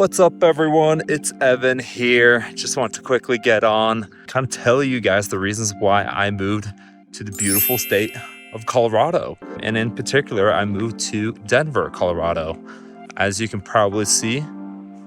What's up, everyone? It's Evan here. Just want to quickly get on, kind of tell you guys the reasons why I moved to the beautiful state of Colorado. And in particular, I moved to Denver, Colorado. As you can probably see,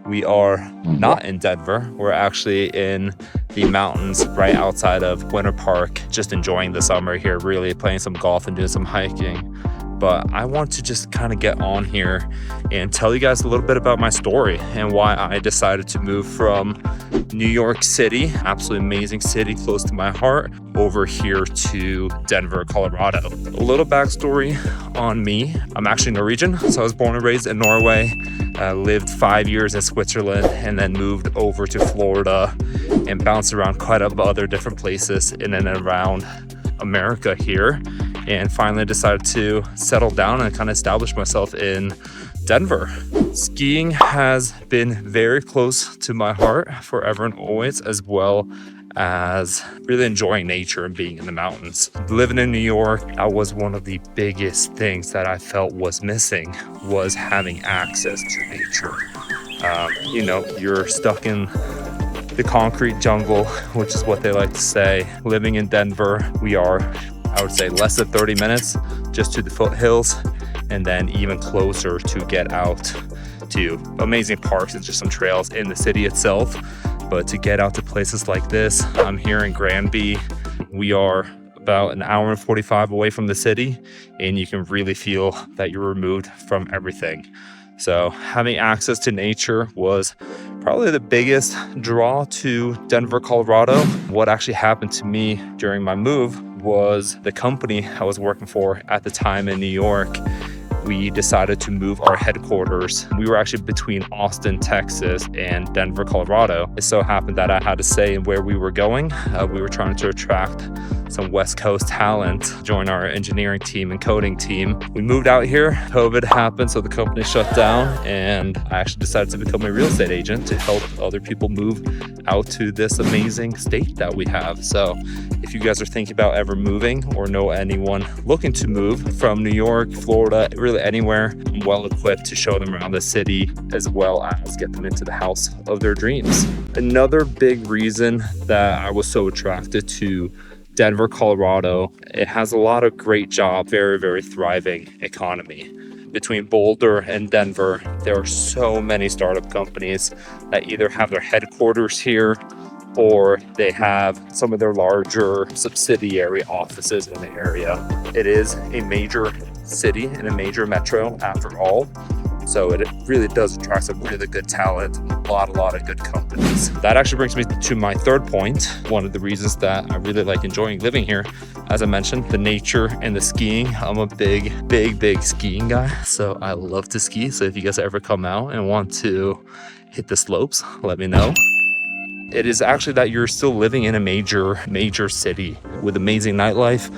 we are not in Denver. We're actually in the mountains right outside of Winter Park, just enjoying the summer here, really playing some golf and doing some hiking. But I want to just kind of get on here and tell you guys a little bit about my story and why I decided to move from New York City, absolutely amazing city close to my heart, over here to Denver, Colorado. A little backstory on me. I'm actually Norwegian, so I was born and raised in Norway, lived 5 years in Switzerland, and then moved over to Florida and bounced around quite a other different places in and around America here, and finally decided to settle down and kind of establish myself in Denver. Skiing has been very close to my heart forever and always, as well as really enjoying nature and being in the mountains. Living in New York, that was one of the biggest things that I felt was missing, was having access to nature. You're stuck in the concrete jungle, which is what they like to say. Living in Denver, we are, I would say, less than 30 minutes just to the foothills, and then even closer to get out to amazing parks and just some trails in the city itself. But to get out to places like this, I'm here in Granby. We are about an hour and 45 away from the city, and you can really feel that you're removed from everything. So having access to nature was probably the biggest draw to Denver, Colorado. What actually happened to me during my move was the company I was working for at the time in New York, we decided to move our headquarters. We were actually between Austin, Texas and Denver, Colorado. It so happened that I had to say in where we were going. We were trying to attract some West Coast talent, join our engineering team and coding team. We moved out here, COVID happened, so the company shut down, and I actually decided to become a real estate agent to help other people move out to this amazing state that we have. So if you guys are thinking about ever moving or know anyone looking to move from New York, Florida, really anywhere, I'm well equipped to show them around the city as well as get them into the house of their dreams. Another big reason that I was so attracted to Denver, Colorado, it has a lot of great jobs, very, very thriving economy. Between Boulder and Denver, there are so many startup companies that either have their headquarters here or they have some of their larger subsidiary offices in the area. It is a major city and a major metro after all. So it really does attract some really good talent, a lot of good companies. That actually brings me to my third point. One of the reasons that I really like enjoying living here, as I mentioned, the nature and the skiing. I'm a big skiing guy, so I love to ski. So if you guys ever come out and want to hit the slopes, let me know. It is actually that you're still living in a major city with amazing nightlife,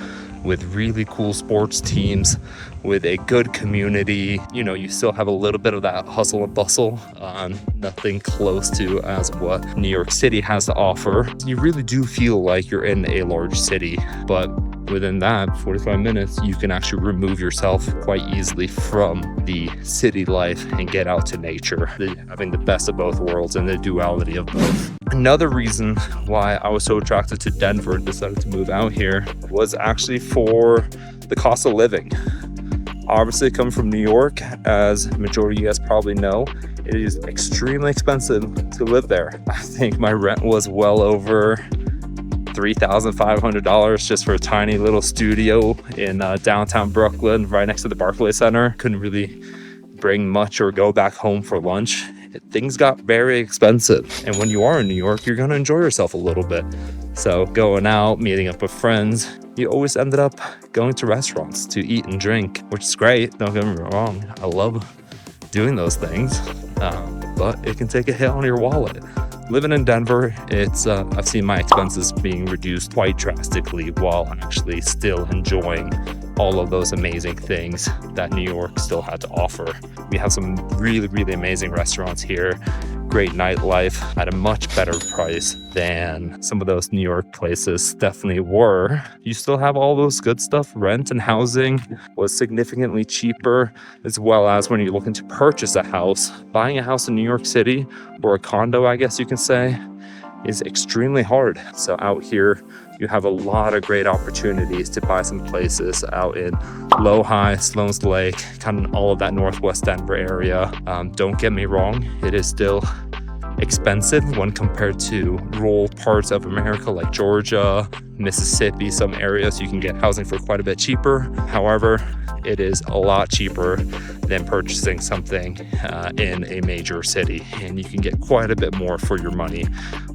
with really cool sports teams, with a good community. You still have a little bit of that hustle and bustle, nothing close to as what New York City has to offer. You really do feel like you're in a large city, but within that 45 minutes, you can actually remove yourself quite easily from the city life and get out to nature, having the best of both worlds and the duality of both. Another reason why I was so attracted to Denver and decided to move out here was actually for the cost of living. Obviously, coming from New York, as the majority of you guys probably know, it is extremely expensive to live there. I think my rent was well over $3,500 just for a tiny little studio in downtown Brooklyn, right next to the Barclays Center. Couldn't really bring much or go back home for lunch. Things got very expensive. And when you are in New York, you're gonna enjoy yourself a little bit. So going out, meeting up with friends, you always ended up going to restaurants to eat and drink, which is great, don't get me wrong. I love doing those things, but it can take a hit on your wallet. Living in Denver, I've seen my expenses being reduced quite drastically while actually still enjoying all of those amazing things that New York still had to offer. We have some really amazing restaurants here. great nightlife at a much better price than some of those New York places definitely were. You still have all those good stuff. Rent and housing was significantly cheaper, as well as when you're looking to purchase a house. Buying a house in New York City, or a condo, I guess you can say, is extremely hard. So out here, you have a lot of great opportunities to buy some places out in Lodi, Sloan's Lake, kind of all of that Northwest Denver area. Don't get me wrong, it is still expensive when compared to rural parts of America like Georgia, Mississippi. Some areas you can get housing for quite a bit cheaper. However, it is a lot cheaper than purchasing something in a major city, and you can get quite a bit more for your money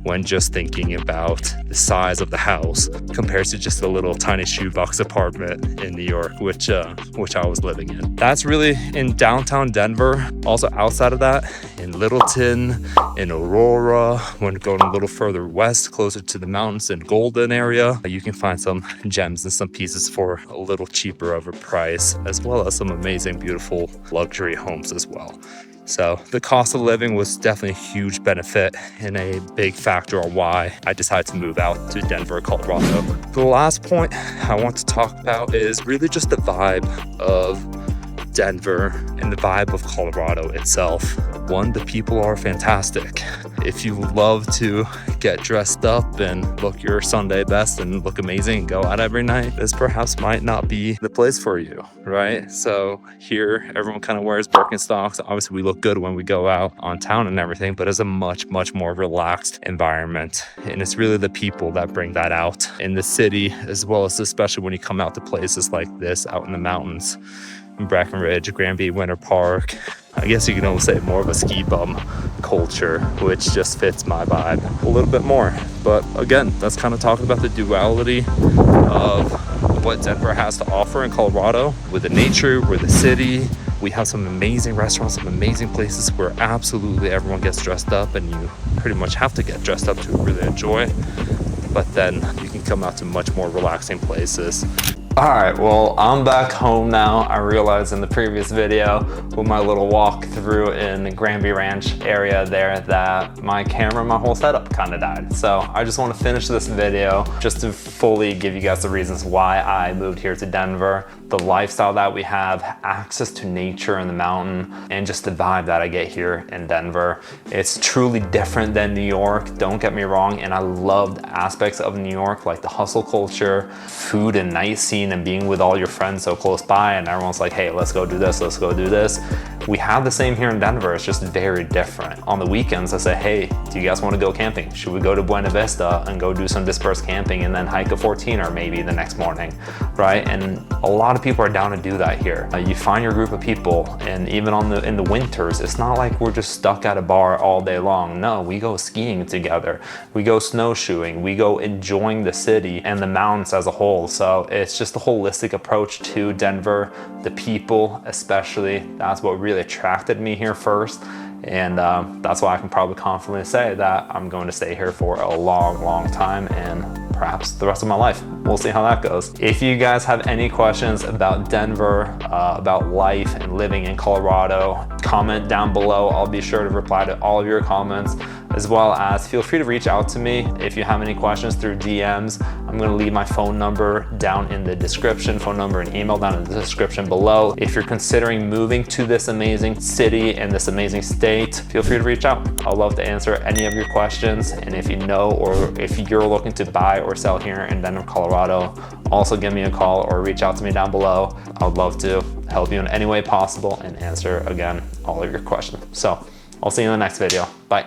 when just thinking about the size of the house compared to just a little tiny shoebox apartment in New York, which I was living in. That's really in downtown Denver. Also outside of that, in Littleton, in Aurora, when going a little further west, closer to the mountains in Golden area, you can find some gems and some pieces for a little cheaper of a price, as well as some amazing, beautiful luxury homes as well. So the cost of living was definitely a huge benefit and a big factor on why I decided to move out to Denver, Colorado. The last point I want to talk about is really just the vibe of Denver and the vibe of Colorado itself. One, the people are fantastic. If you love to get dressed up and look your Sunday best and look amazing and go out every night, this perhaps might not be the place for you, right? So here, everyone kind of wears Birkenstocks. Obviously, we look good when we go out on town and everything, but it's a much, much more relaxed environment. And it's really the people that bring that out in the city, as well as especially when you come out to places like this out in the mountains. Breckenridge, Granby, Winter Park. I guess you can almost say more of a ski bum culture, which just fits my vibe a little bit more. But again, that's kind of talking about the duality of what Denver has to offer in Colorado. With the nature, with the city, we have some amazing restaurants, some amazing places where absolutely everyone gets dressed up, and you pretty much have to get dressed up to really enjoy. But then you can come out to much more relaxing places. All right, well, I'm back home now. I realized in the previous video with my little walk through in the Granby Ranch area there that my camera, my whole setup kind of died. So I just want to finish this video just to fully give you guys the reasons why I moved here to Denver, the lifestyle that we have, access to nature and the mountain, and just the vibe that I get here in Denver. It's truly different than New York, don't get me wrong, and I loved aspects of New York, like the hustle culture, food and night scene, and being with all your friends so close by, and everyone's like, hey, let's go do this, let's go do this. We have the same here in Denver, it's just very different. On the weekends, I say, hey, do you guys want to go camping? Should we go to Buena Vista and go do some dispersed camping and then hike a 14er maybe the next morning, right? And a lot of people are down to do that here. You find your group of people, and even in the winters, it's not like we're just stuck at a bar all day long. No, we go skiing together, we go snowshoeing, we go enjoying the city and the mountains as a whole. So it's just a holistic approach to Denver, the people especially. That's what really attracted me here first, and that's why I can probably confidently say that I'm going to stay here for a long time, and perhaps the rest of my life. We'll see how that goes. If you guys have any questions about Denver, about life and living in Colorado, comment down below. I'll be sure to reply to all of your comments, as well as feel free to reach out to me if you have any questions through DMs. I'm gonna leave my phone number down in the description, phone number and email down in the description below. If you're considering moving to this amazing city and this amazing state, feel free to reach out. I'd love to answer any of your questions. And if you know, or if you're looking to buy or sell here in Denver, Colorado, also give me a call or reach out to me down below. I would love to help you in any way possible and answer, again, all of your questions. So I'll see you in the next video. Bye.